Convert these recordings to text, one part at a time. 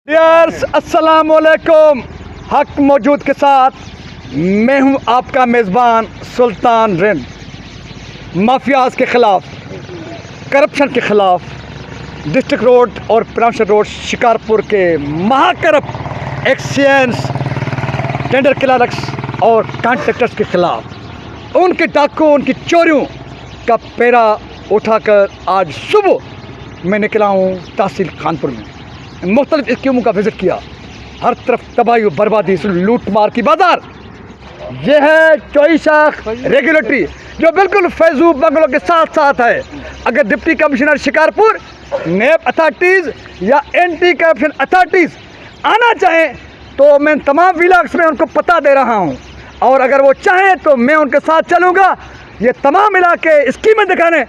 Dears अस्सलाम वालेकुम। हक मौजूद के साथ मैं हूं आपका मेज़बान सुल्तान रिंद। माफियाज के ख़िलाफ़, करप्शन के ख़िलाफ़ डिस्ट्रिक्ट रोड और प्रांशर रोड शिकारपुर के महाकरप्ट एक्सचेंज टेंडर क्लर्क्स और कॉन्ट्रैक्टर्स के ख़िलाफ़ उनके डाकों, उनकी चोरियों का पेरा उठाकर आज सुबह मैं निकला हूँ तहसील खानपुर में। मुख्तलिफ स्कीमों का विज़िट किया। हर तरफ तबाही और बर्बादी, लूट मार की बाजार। यह है चोईशाख रेगुलेटरी जो बिल्कुल फैजूब बंगलों के साथ साथ है। अगर डिप्टी कमिश्नर शिकारपुर, नेब अथॉरिटीज़ या एंटी करप्शन अथॉरिटीज़ आना चाहें तो मैं तमाम विलाग्स में उनको पता दे रहा हूं, और अगर वो चाहें तो मैं उनके साथ चलूँगा। ये तमाम इलाके स्कीमें दिखाने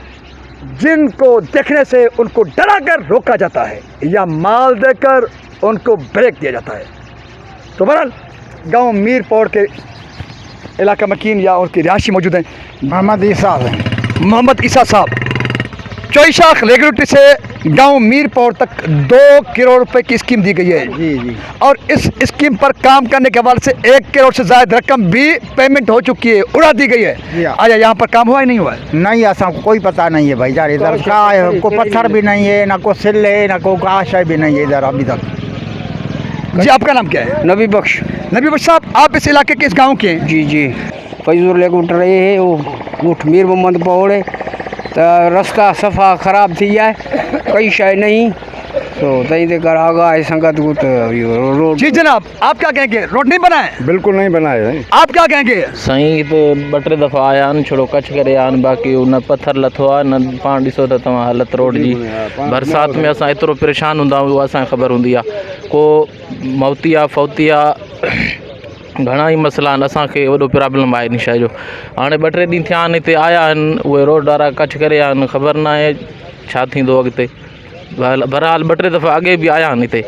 जिनको देखने से उनको डरा कर रोका जाता है या माल देकर उनको ब्रेक दिया जाता है। तो बहरहाल गांव मीरपौर के इलाका मकीन या उनके रिहायशी मौजूद हैं। मोहम्मद ईसा साहब चोईशाख रेगुलेटरी से गांव मीरपौर तक 2 करोड़ रुपए की स्कीम दी गई है। जी। और इस स्कीम पर काम करने के हवाले से 1 करोड़ से ज़्यादा रकम भी पेमेंट हो चुकी है, उड़ा दी गई है। आया यहाँ पर काम हुआ ही नहीं हुआ है? नहीं, ऐसा कोई पता नहीं है भाई यार। इधर क्या है, कोई पत्थर भी नहीं है, ना कोई सिल है, ना कोई आशय भी नहीं है इधर अभी तक। जी, आपका नाम क्या है? नबी बख्श साहब, आप इस इलाके के, इस गाँव के हैं? जी फैजूर रेगुलेटर रहे है वो मीर मोहम्मद पौड़े तो रास्ता सफ़ा ख़राब थी है, कई शय नहीं तो तई ते कर आगा है संगत को तो रोड। जी जनाब, आप क्या कहेंगे? रोड नहीं बना है? बिल्कुल नहीं बनाए हैं। आप क्या कहेंगे? सही तो ॿ-टे दफ़ा आया आहिनि, छोड़ो कच करे आया आहिनि, बाक़ी न पत्थर लथो आहे न पाण ॾिसो त तव्हां हालत रोड जी। बरसाति में असां एतिरो परेशान हूंदा आहियूं, उहा असांखे ख़बर हूंदी आहे। को मौतिया फौतिया घणा ई मसइला आहिनि, असांखे वॾो प्रॉब्लम आहे इन शइ जो। हाणे 2-3 ॾींहं थिया आहिनि हिते आया आहिनि, उहे रोड वारा कच करे आया आहिनि, ख़बर न आहे छा थींदो अॻिते। बहरहाल 2-3 दफ़ा आगे भी आया आहिनि, हिते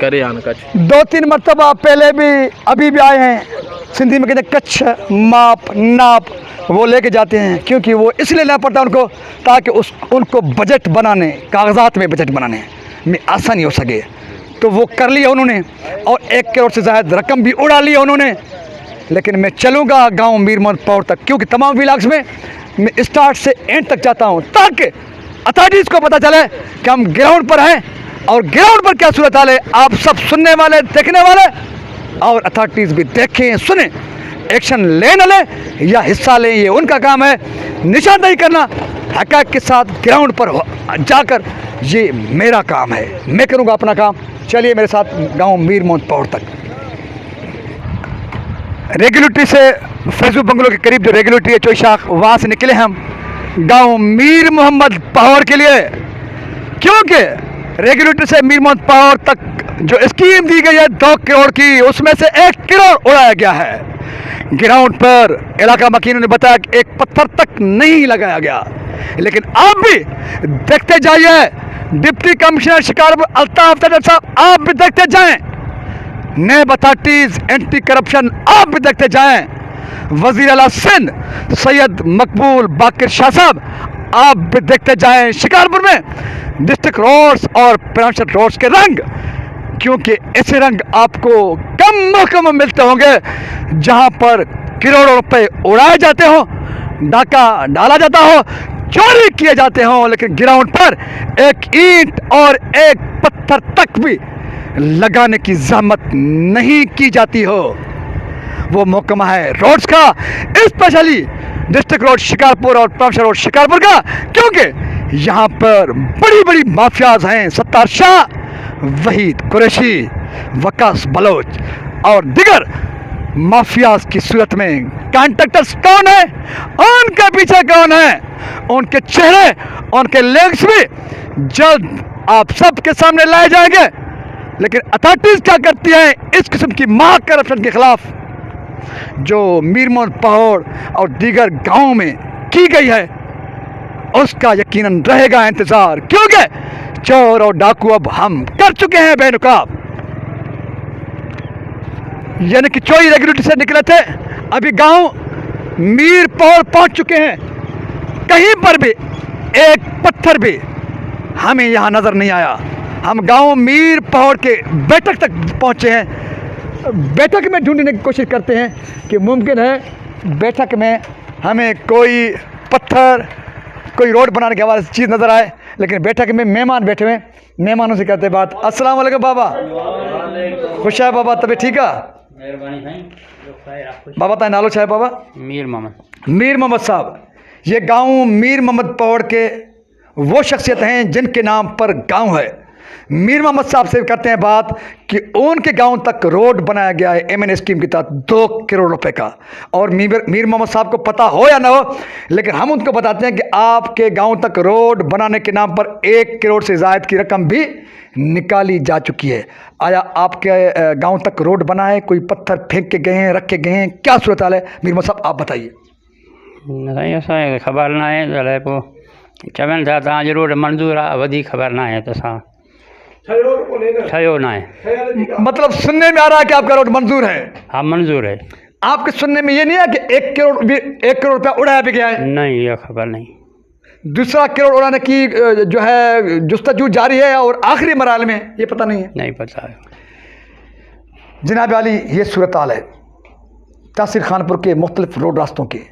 करे आहिनि कच। 2-3 मरतबा पहले भी अभी भी आए हैं। सिंधी में कहते हैं कच्छ माप नाप, वो लेके जाते हैं क्योंकि वो इसलिए लेना पड़ता है उनको ताकि उनको बजट बनाने, कागजात में बजट बनाने में आसानी हो सके। तो वो कर लिया उन्होंने और 1 करोड़ से ज़्यादा रकम भी उड़ा ली उन्होंने। लेकिन मैं चलूँगा गांव मीर मोहम्मद पौड़ तक, क्योंकि तमाम विलाग्स में मैं स्टार्ट से एंड तक जाता हूँ ताकि अथॉरिटीज़ को पता चले कि हम ग्राउंड पर हैं और ग्राउंड पर क्या सूरत हाल है। आप सब सुनने वाले, देखने वाले, और अथॉरिटीज़ भी देखें, सुने, एक्शन ले न लें या हिस्सा लें, ये उनका काम है। निशानदेही करना हक़ाइक़ के साथ ग्राउंड पर जाकर, ये मेरा काम है, मैं करूँगा अपना काम। चलिए मेरे साथ गांव मीर मोहम्मद पौड़ तक। रेगुलेटरी से फैजू बंगलों के करीब जो रेगुलेटरी है चोईशाख, वहाँ से निकले हम गांव मीर मोहम्मद पौड़ के लिए, क्योंकि रेगुलेटरी से मीर मोहम्मद पौड़ तक जो स्कीम दी गई है 2 करोड़ की, उसमें से 1 करोड़ उड़ाया गया है। ग्राउंड पर इलाका मकीनों ने बताया कि एक पत्थर तक नहीं लगाया गया। लेकिन आप भी देखते जाइए, डिप्टी कमिश्नर शिकारपुर अल्ताफ तटर साहब, आप भी देखते जाएं। नेब अथॉरिटीज़, एंटी करप्शन, आप भी देखते जाएं। वज़ीर आला सिंध सैयद मकबूल बाकिर शाह साहब, आप भी देखते जाएं शिकारपुर में डिस्ट्रिक्ट रोड्स और प्रांशर रोड्स के रंग, क्योंकि ऐसे रंग आपको कम मिलते होंगे जहां पर करोड़ों रुपए उड़ाए जाते हो, डाका डाला जाता हो, चोरी किए जाते हों, लेकिन ग्राउंड पर एक ईंट और एक पत्थर तक भी लगाने की जहमत नहीं की जाती हो। वो महकमा है रोड्स का, स्पेशली डिस्ट्रिक्ट रोड शिकारपुर और प्रांशर रोड शिकारपुर का, क्योंकि यहाँ पर बड़ी बड़ी माफियाज हैं। सत्तार शाह, वहीद कुरैशी, वकास बलोच और दिगर माफियाज की सूरत में कॉन्ट्रैक्टर्स कौन है, उनके पीछे कौन है, उनके चेहरे, उनके लेग्स भी जल्द आप सबके सामने लाए जाएंगे। लेकिन अथॉरिटीज़ क्या करती हैं इस किस्म की महा करप्शन के खिलाफ जो मीर मोहम्मद पौड़ और दीगर गाँव में की गई है, उसका यकीनन रहेगा इंतज़ार, क्योंकि चोर और डाकू अब हम कर चुके हैं बेनकाब। यानी कि चोई रेगुलेटरी से निकले थे, अभी गांव मीरपौर पहुंच चुके हैं। कहीं पर भी एक पत्थर भी हमें यहाँ नज़र नहीं आया। हम गांव मीर पहाड़ के बैठक तक पहुंचे हैं। बैठक में ढूंढने की कोशिश करते हैं कि मुमकिन है बैठक में हमें कोई पत्थर, कोई रोड बनाने के हवाले से चीज़ नज़र आए। लेकिन बैठक में मेहमान बैठे हुए, मेहमानों से करते बात। अस्सलाम वालेकुम बाबा, खुश है बाबा, तबीयत ठीक है बाबा? ता नालो छा है बाबा? मीर मोहम्मद। मीर मोहम्मद साहब, ये गांव मीर मोहम्मद पौड़ के वो शख्सियत हैं जिनके नाम पर गांव है। मीर मोहम्मद साहब से करते हैं बात कि उनके गांव तक रोड बनाया गया है MN स्कीम के तहत 2 करोड़ रुपए का। और मीर मोहम्मद साहब को पता हो या ना हो, लेकिन हम उनको बताते हैं कि आपके गांव तक रोड बनाने के नाम पर 1 करोड़ से ज़ायद की रकम भी निकाली जा चुकी है। आया आपके गांव तक रोड बना है? कोई पत्थर फेंक के गए हैं, रख के गए हैं, क्या सूरत हाल है? मीर मोहम्मद साहब आप बताइए। साईं असांखे ख़बर न आहे, अलाए पोइ चवनि था तव्हांजी रोड मंज़ूर आहे, वधीक ख़बर न आहे त असां ठहियो न आहे। मतलब सुनने में आ रहा है कि आपका रोड मंजूर है? हाँ मंज़ूर है। आपके सुनने में ये नहीं है कि 1 करोड़ रुपया उड़ाया भी गया है? नहीं, यह खबर नहीं। दूसरा करोड़ उड़ाने की जो है जुस्तजू जारी है और आखिरी मराहल में, ये पता नहीं है? नहीं पता है। जनाब आली, ये सूरत हाल है तासिर खानपुर के मुख्तलिफ रोड रास्तों की।